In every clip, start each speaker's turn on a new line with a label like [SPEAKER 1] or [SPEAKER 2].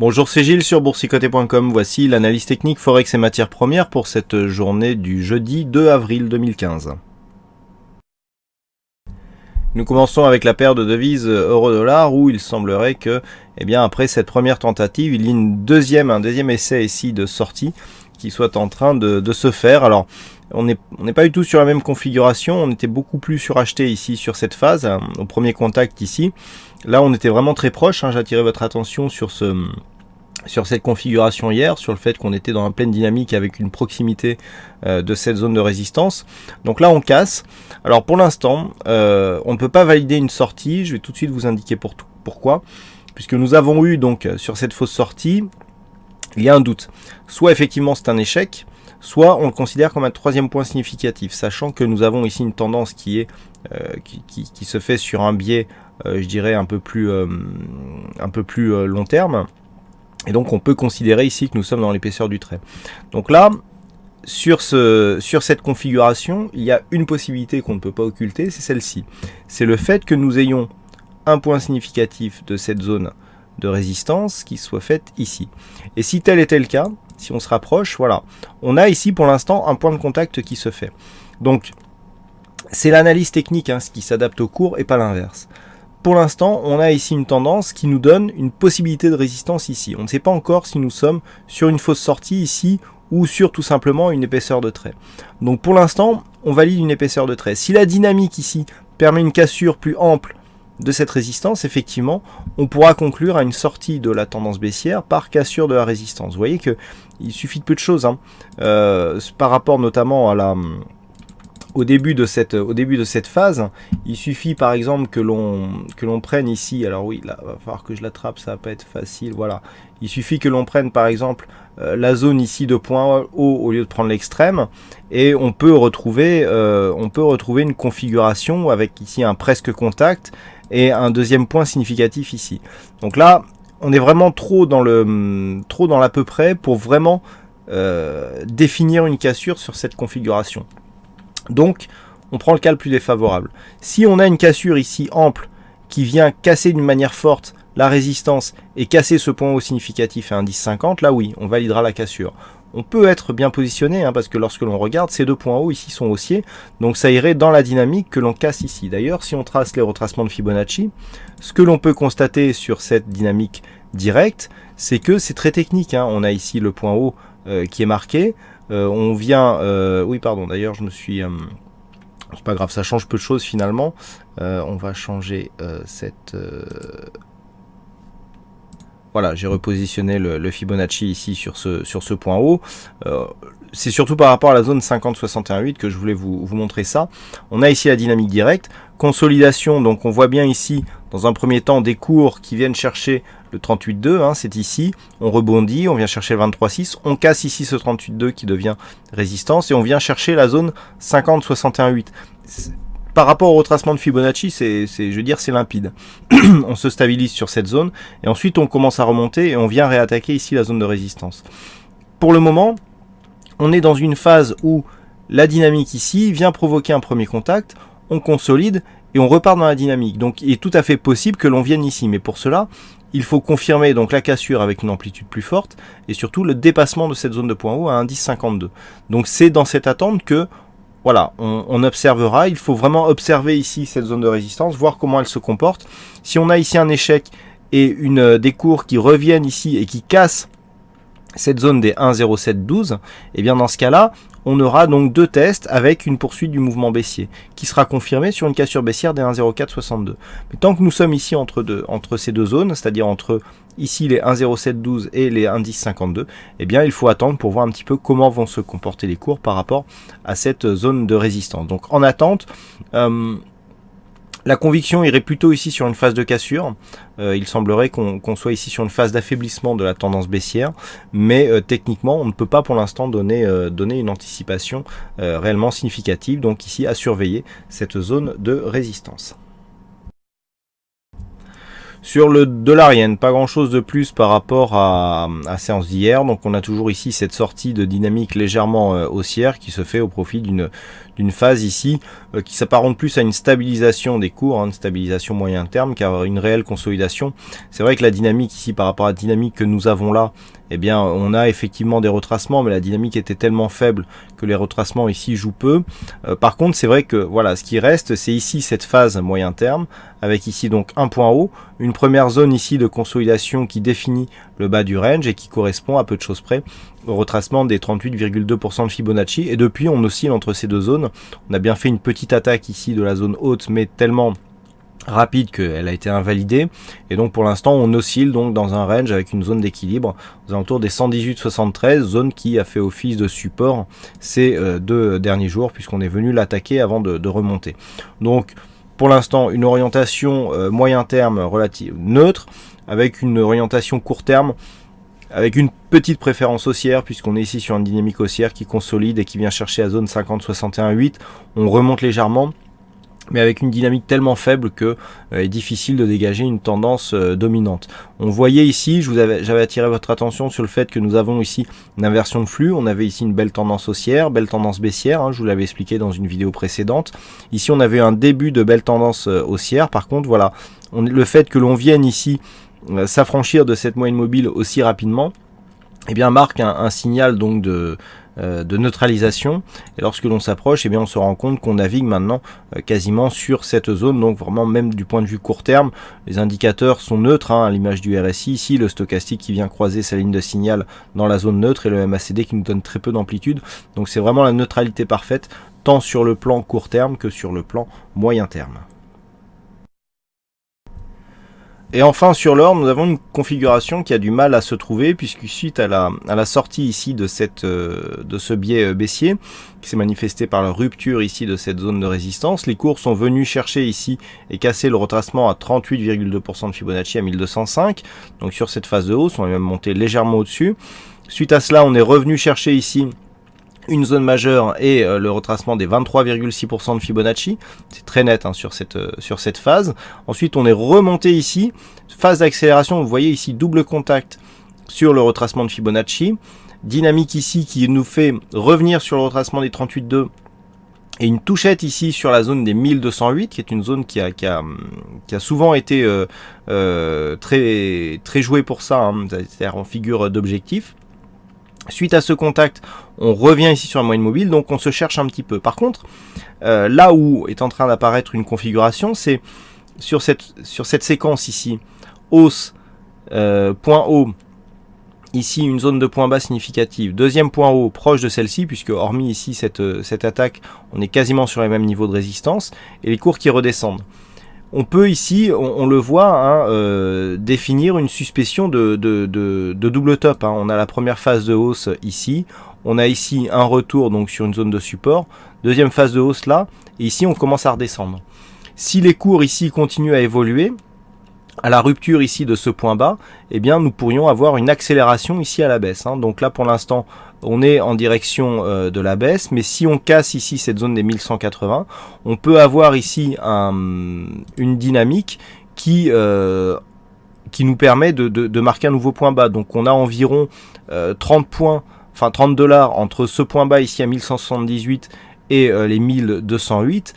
[SPEAKER 1] Bonjour, c'est Gilles sur boursicoté.com. Voici l'analyse technique Forex et matières premières pour cette journée du jeudi 2 avril 2015. Nous commençons avec la paire de devises euro-dollar où il semblerait que, après cette première tentative, il y ait un deuxième essai ici de sortie qui soit en train de se faire. Alors, on n'est pas du tout sur la même configuration, on était beaucoup plus suracheté ici sur cette phase, au premier contact ici. Là, on était vraiment très proche, j'ai attiré votre attention sur cette configuration hier, sur le fait qu'on était dans la pleine dynamique avec une proximité de cette zone de résistance. Donc là on casse. Alors pour l'instant, on ne peut pas valider une sortie, je vais tout de suite vous indiquer pourquoi. Puisque nous avons eu donc sur cette fausse sortie, il y a un doute. Soit effectivement c'est un échec, soit on le considère comme un troisième point significatif, sachant que nous avons ici une tendance qui se fait sur un biais, je dirais un peu plus long terme. Et donc on peut considérer ici que nous sommes dans l'épaisseur du trait. Donc là, sur cette configuration, il y a une possibilité qu'on ne peut pas occulter, c'est celle-ci. C'est le fait que nous ayons un point significatif de cette zone de résistance qui soit faite ici. Et si tel était le cas, si on se rapproche, voilà, on a ici pour l'instant un point de contact qui se fait. Donc c'est l'analyse technique ce qui s'adapte au cours et pas l'inverse. Pour l'instant, on a ici une tendance qui nous donne une possibilité de résistance ici. On ne sait pas encore si nous sommes sur une fausse sortie ici ou sur tout simplement une épaisseur de trait. Donc pour l'instant, on valide une épaisseur de trait. Si la dynamique ici permet une cassure plus ample de cette résistance, effectivement, on pourra conclure à une sortie de la tendance baissière par cassure de la résistance. Vous voyez qu'il suffit de peu de choses par rapport notamment à au début de cette phase, il suffit par exemple que l'on prenne ici, alors oui, là, il va falloir que je l'attrape, ça va pas être facile, voilà. Il suffit que l'on prenne par exemple la zone ici de point haut au lieu de prendre l'extrême, et on peut retrouver une configuration avec ici un presque contact et un deuxième point significatif ici. Donc là, on est vraiment trop dans l'à peu près pour vraiment définir une cassure sur cette configuration. Donc, on prend le cas le plus défavorable. Si on a une cassure ici ample qui vient casser d'une manière forte la résistance et casser ce point haut significatif à indice 50, là oui, on validera la cassure. On peut être bien positionné parce que lorsque l'on regarde, ces deux points hauts ici sont haussiers, donc ça irait dans la dynamique que l'on casse ici. D'ailleurs, si on trace les retracements de Fibonacci, ce que l'on peut constater sur cette dynamique directe, c'est que c'est très technique. On a ici le point haut qui est marqué. On vient, oui pardon, d'ailleurs je me suis, c'est pas grave, ça change peu de choses finalement. On va changer voilà, j'ai repositionné le Fibonacci ici sur ce point haut. C'est surtout par rapport à la zone 50-61,8 que je voulais vous montrer ça. On a ici la dynamique directe, consolidation, donc on voit bien ici dans un premier temps des cours qui viennent chercher le 38,2, c'est ici, on rebondit, on vient chercher le 23,6, on casse ici ce 38,2 qui devient résistance et on vient chercher la zone 50-61,8. Par rapport au retracement de Fibonacci, je veux dire, c'est limpide. On se stabilise sur cette zone et ensuite on commence à remonter et on vient réattaquer ici la zone de résistance. Pour le moment, on est dans une phase où la dynamique ici vient provoquer un premier contact, on consolide et on repart dans la dynamique. Donc il est tout à fait possible que l'on vienne ici, mais pour cela, il faut confirmer donc la cassure avec une amplitude plus forte et surtout le dépassement de cette zone de point haut à indice 52. Donc c'est dans cette attente que voilà, on observera. Il faut vraiment observer ici cette zone de résistance, voir comment elle se comporte. Si on a ici un échec et des cours qui reviennent ici et qui cassent cette zone des 1,0712, et bien dans ce cas-là, on aura donc deux tests avec une poursuite du mouvement baissier qui sera confirmée sur une cassure baissière des 1,0462. Mais tant que nous sommes ici entre ces deux zones, c'est-à-dire entre ici les 1,0712 et les indices 52, eh bien il faut attendre pour voir un petit peu comment vont se comporter les cours par rapport à cette zone de résistance. Donc en attente, la conviction irait plutôt ici sur une phase de cassure. Il semblerait qu'on soit ici sur une phase d'affaiblissement de la tendance baissière, mais techniquement on ne peut pas pour l'instant donner une anticipation réellement significative. Donc ici à surveiller cette zone de résistance. Sur le dollar yen, pas grand chose de plus par rapport à la séance d'hier. Donc on a toujours ici cette sortie de dynamique légèrement haussière qui se fait au profit d'une phase ici qui s'apparente plus à une stabilisation des cours, une stabilisation moyen terme qu'à une réelle consolidation. C'est vrai que la dynamique ici par rapport à la dynamique que nous avons là, eh bien on a effectivement des retracements, mais la dynamique était tellement faible que les retracements ici jouent peu. Par contre c'est vrai que voilà, ce qui reste c'est ici cette phase moyen terme avec ici donc un point haut, une première zone ici de consolidation qui définit le bas du range et qui correspond à peu de choses près au retracement des 38,2% de Fibonacci, et depuis on oscille entre ces deux zones. On a bien fait une petite attaque ici de la zone haute, mais tellement rapide qu'elle a été invalidée, et donc pour l'instant on oscille donc dans un range avec une zone d'équilibre aux alentours des 118,73, zone qui a fait office de support ces deux derniers jours puisqu'on est venu l'attaquer avant de remonter. Donc pour l'instant une orientation moyen terme relative neutre, avec une orientation court terme avec une petite préférence haussière, puisqu'on est ici sur une dynamique haussière qui consolide et qui vient chercher la zone 50-61,8. On remonte légèrement, mais avec une dynamique tellement faible que est difficile de dégager une tendance dominante. On voyait ici, j'avais attiré votre attention sur le fait que nous avons ici une inversion de flux. On avait ici une belle tendance haussière, belle tendance baissière, je vous l'avais expliqué dans une vidéo précédente. Ici on avait un début de belle tendance haussière. Par contre voilà, le fait que l'on vienne ici s'affranchir de cette moyenne mobile aussi rapidement, eh bien marque un signal donc de neutralisation, et lorsque l'on s'approche, eh bien on se rend compte qu'on navigue maintenant quasiment sur cette zone. Donc vraiment, même du point de vue court terme, les indicateurs sont neutres, à l'image du RSI ici, le stochastique qui vient croiser sa ligne de signal dans la zone neutre, et le MACD qui nous donne très peu d'amplitude. Donc c'est vraiment la neutralité parfaite, tant sur le plan court terme que sur le plan moyen terme. Et enfin sur l'or, nous avons une configuration qui a du mal à se trouver, puisque suite à la sortie ici de ce biais baissier, qui s'est manifesté par la rupture ici de cette zone de résistance, les cours sont venus chercher ici et casser le retracement à 38,2% de Fibonacci à 1205. Donc sur cette phase de hausse, on est même monté légèrement au-dessus. Suite à cela, on est revenu chercher ici une zone majeure et le retracement des 23,6% de Fibonacci, c'est très net sur cette phase. Ensuite on est remonté ici, phase d'accélération, vous voyez ici double contact sur le retracement de Fibonacci, dynamique ici qui nous fait revenir sur le retracement des 38,2 et une touchette ici sur la zone des 1208, qui est une zone qui a souvent été très jouée pour ça, c'est-à-dire en figure d'objectif. Suite à ce contact, on revient ici sur la moyenne mobile, donc on se cherche un petit peu. Par contre, là où est en train d'apparaître une configuration, c'est sur cette séquence ici, hausse, point haut, ici une zone de point bas significative, deuxième point haut proche de celle-ci, puisque hormis ici cette attaque, on est quasiment sur les mêmes niveaux de résistance, et les cours qui redescendent. On peut ici, on le voit, définir une suspicion de double top. On a la première phase de hausse ici, on a ici un retour donc sur une zone de support, deuxième phase de hausse là, et ici on commence à redescendre. Si les cours ici continuent à évoluer, à la rupture ici de ce point bas, eh bien nous pourrions avoir une accélération ici à la baisse. Donc là pour l'instant on est en direction de la baisse, mais si on casse ici cette zone des 1180, on peut avoir ici une dynamique qui nous permet de marquer un nouveau point bas. Donc on a environ 30 $, entre ce point bas ici à 1178 et les 1208.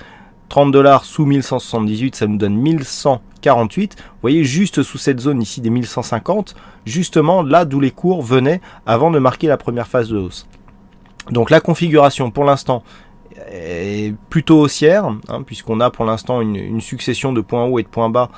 [SPEAKER 1] 30 $ sous 1178, ça nous donne 1148. Vous voyez, juste sous cette zone ici des 1150, justement là d'où les cours venaient avant de marquer la première phase de hausse. Donc la configuration pour l'instant est plutôt haussière, puisqu'on a pour l'instant une succession de points hauts et de points bas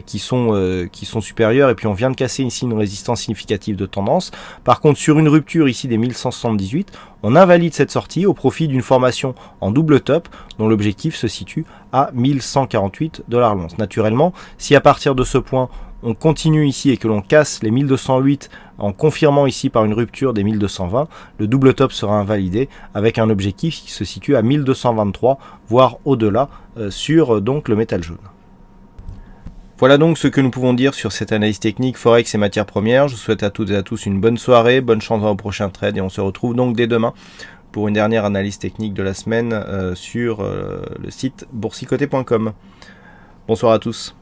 [SPEAKER 1] qui sont supérieurs, et puis on vient de casser ici une résistance significative de tendance. Par contre, sur une rupture ici des 1178, on invalide cette sortie au profit d'une formation en double top dont l'objectif se situe à 1148 $ l'once. Naturellement, si à partir de ce point on continue ici et que l'on casse les 1208 en confirmant ici par une rupture des 1220, le double top sera invalidé avec un objectif qui se situe à 1223, voire au-delà sur donc le métal jaune. Voilà donc ce que nous pouvons dire sur cette analyse technique Forex et matières premières. Je vous souhaite à toutes et à tous une bonne soirée, bonne chance dans vos prochains trades, et on se retrouve donc dès demain pour une dernière analyse technique de la semaine sur le site boursicoté.com. Bonsoir à tous.